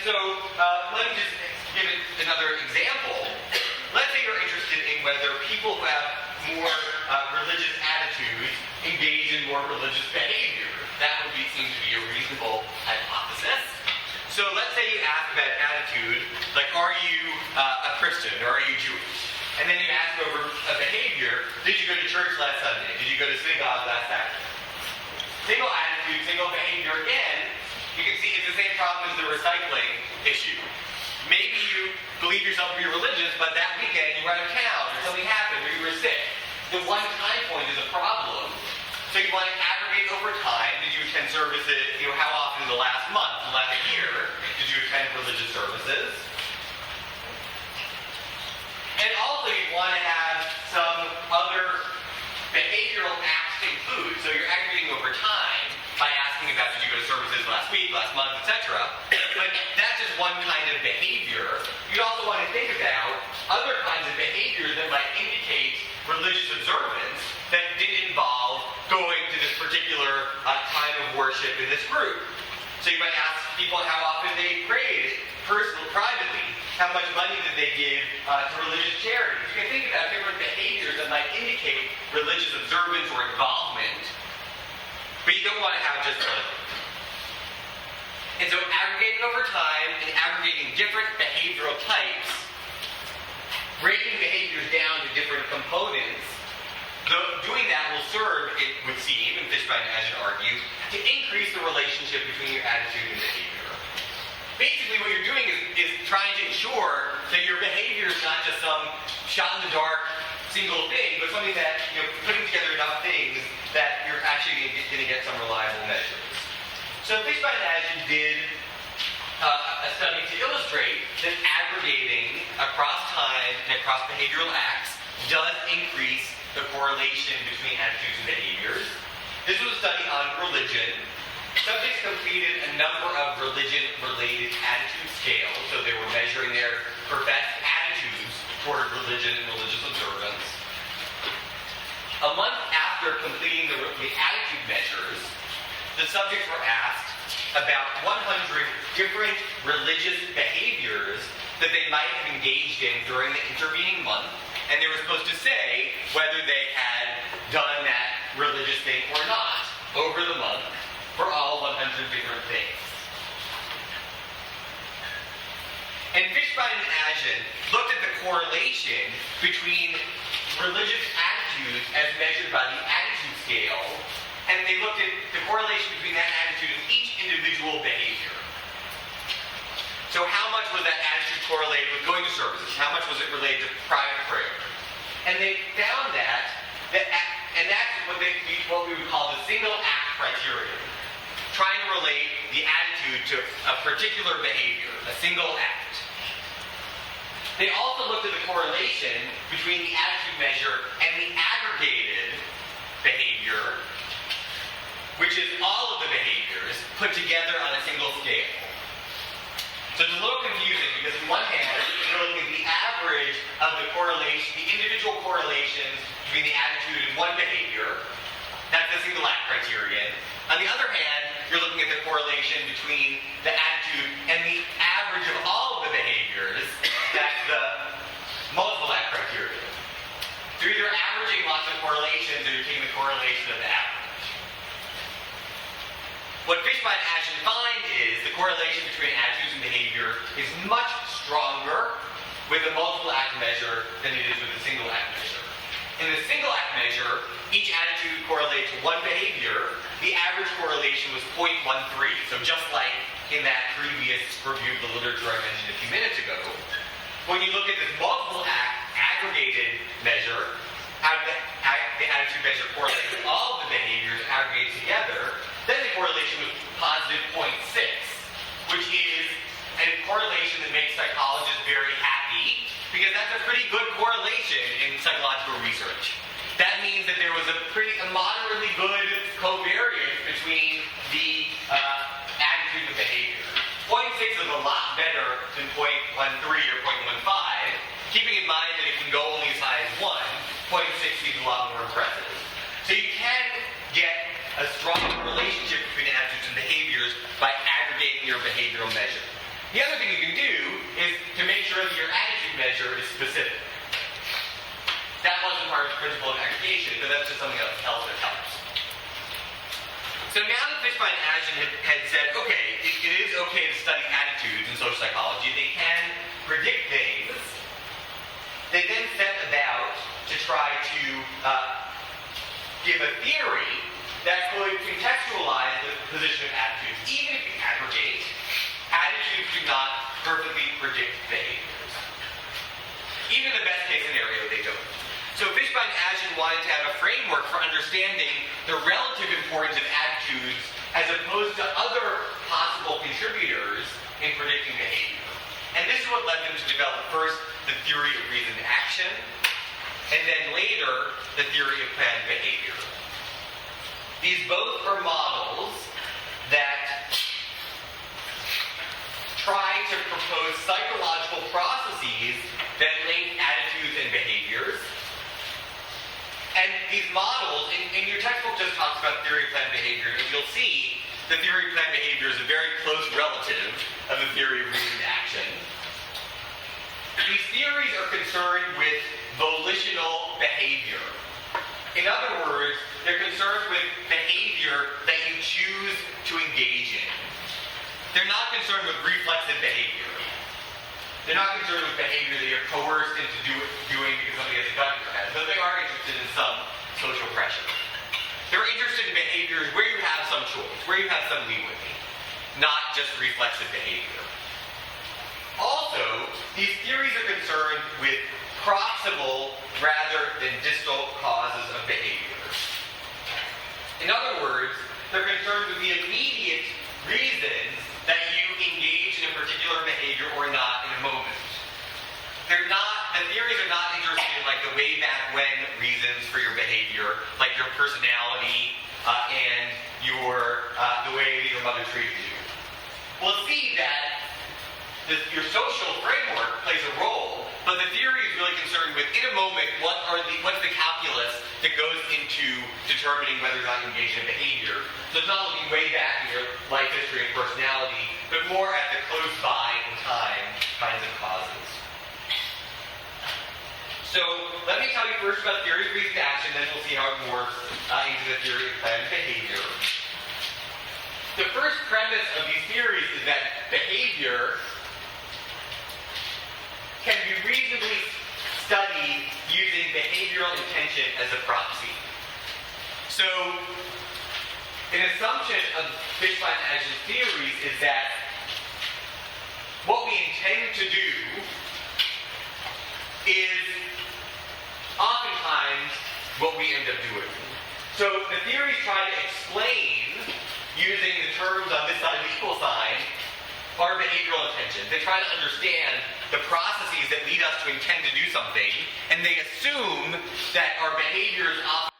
so let me just give it another example. Let's say you're interested in whether people who have more religious attitudes engage in more religious behavior. That would seem to be a reasonable hypothesis. So let's say you ask about attitude, like, are you a Christian or are you Jewish? And then you ask over a behavior, did you go to church last Sunday? Did you go to synagogue last Saturday? Single attitude, single behavior, again, you can see it's the same problem as the recycling issue. Maybe you believe yourself to be religious, but that weekend you were out of town, or something happened, or you were sick. The one time point is a problem. So you want to aggregate over time. Did you attend services, how often in the last month, the last year, did you attend religious services? And also you want to have some other behavioral acts to include. So you're aggregating over time by asking about, did you go to services last week, last month, etc. But that's just one kind of behavior. You also want to think about other kinds of behaviors that might indicate religious observance that didn't involve going to this particular time of worship in this group. So you might ask people how often they prayed privately, how much money did they give to religious charities. You can think about different behaviors that might indicate religious observance or involvement, but you don't want to have just one of them. And so aggregating over time and aggregating different behavioral types, breaking behaviors down to different components, doing that will serve, it would seem, and Fishbein and Agin argue, to increase the relationship between your attitude and behavior. Basically what you're doing is trying to ensure that your behavior is not just some shot-in-the-dark single thing, but something that, putting together enough things that you're actually going to get some reliable measures. So Fishbein and Agin did a study to illustrate that aggregating across time and across behavioral acts does increase the correlation between attitudes and behaviors. This was a study on religion. Subjects completed a number of religion-related attitude scales, so they were measuring their professed attitudes toward religion and religious observance. A month after completing the attitude measures, the subjects were asked about 100 different religious behaviors that they might have engaged in during the intervening month, and they were supposed to say whether they had done that religious thing or not over the month for all 100 different things. And Fishbein and Agin looked at the correlation between religious attitudes as measured by the attitude scale, and they looked at the correlation between that attitude and each individual behavior. So how much was that attitude correlated with going to services? How much was it related to private prayer? And they found and that's what we would call the single act criterion. Trying to relate the attitude to a particular behavior, a single act. They also looked at the correlation between the attitude measure and the aggregated behavior, which is all of the behaviors put together on a single scale. So it's a little confusing because on one hand, you're looking at the average of the correlation, the individual correlations between the attitude and one behavior. That's the single act criterion. On the other hand, you're looking at the correlation between the attitude and the average of all of the behaviors. That's the multiple act criterion. So you're either averaging lots of correlations or you're taking the correlation of the average. What Fishbein and Agin find is the correlation between attitudes and behavior is much stronger with the multiple act measure than it is with the single act measure. In the single act measure, each attitude correlates to one behavior. The average correlation was 0.13. So just like in that previous review of the literature I mentioned a few minutes ago, when you look at this multiple act aggregated measure, how the attitude measure correlates with all of the behaviors aggregated together, then the correlation was positive 0.6, which is a correlation that makes psychologists very happy, because that's a pretty good correlation in psychological research. That means that there was a moderately good covariance between the attitude and behavior. 0.6 is a lot better than 0.13 or 0.15, keeping in mind that it can go only as high as 1, 0.6 seems a lot more impressive. So you can get a strong relationship between attitudes and behaviors by aggregating your behavioral measure. The other thing So now that Fishbein and Ashton had said, okay, it is okay to study attitudes in social psychology, they can predict things, they then set about to try to give a theory that could contextualize the position of attitudes. Even if you aggregate, attitudes do not perfectly predict behaviors. Even in the best case scenario, they don't. So Fishbein and Ashton wanted to have a framework for understanding the relative importance of attitudes as opposed to other possible contributors in predicting behavior. And this is what led them to develop first the theory of reasoned action, and then later the theory of planned behavior. These both are models that try to propose psychological processes that link attitudes and behaviors. And these models, in your textbook just talks about theory of planned behavior, and you'll see the theory of planned behavior is a very close relative of the theory of reasoned action. These theories are concerned with volitional behavior. In other words, they're concerned with behavior that you choose to engage in. They're not concerned with reflexive behavior. They're not concerned with behavior that you're coerced into doing because somebody has a gun in your head, though they are interested in some social pressure. They're interested in behaviors where you have some choice, where you have some leeway, not just reflexive behavior. Also, these theories are concerned with proximal rather than distal causes of behavior. In other words, they're concerned with the immediate reasons that you engage in a particular behavior or not in a moment. The theories are not interested in like the way back when reasons for your behavior, like your personality and the way that your mother treated you. We'll see that your social framework plays a role, but the theory is really concerned with, in a moment, what's the calculus that goes into determining whether or not you engage in a behavior. So it's not looking way back in your life history and personality, but more at the close by in time kinds of causes. So let me tell you first about theory of reasoned action, then we'll see how it morphs into the theory of planned behavior. The first premise of these theories is that behavior can be reasonably studied using behavioral intention as a proxy. So, an assumption of Fishbein and Ashton's theories is that what we intend to do is oftentimes what we end up doing. So the theories try to explain, using the terms on this side of the equal sign, our behavioral intentions. They try to understand the processes that lead us to intend to do something, and they assume that our behaviors often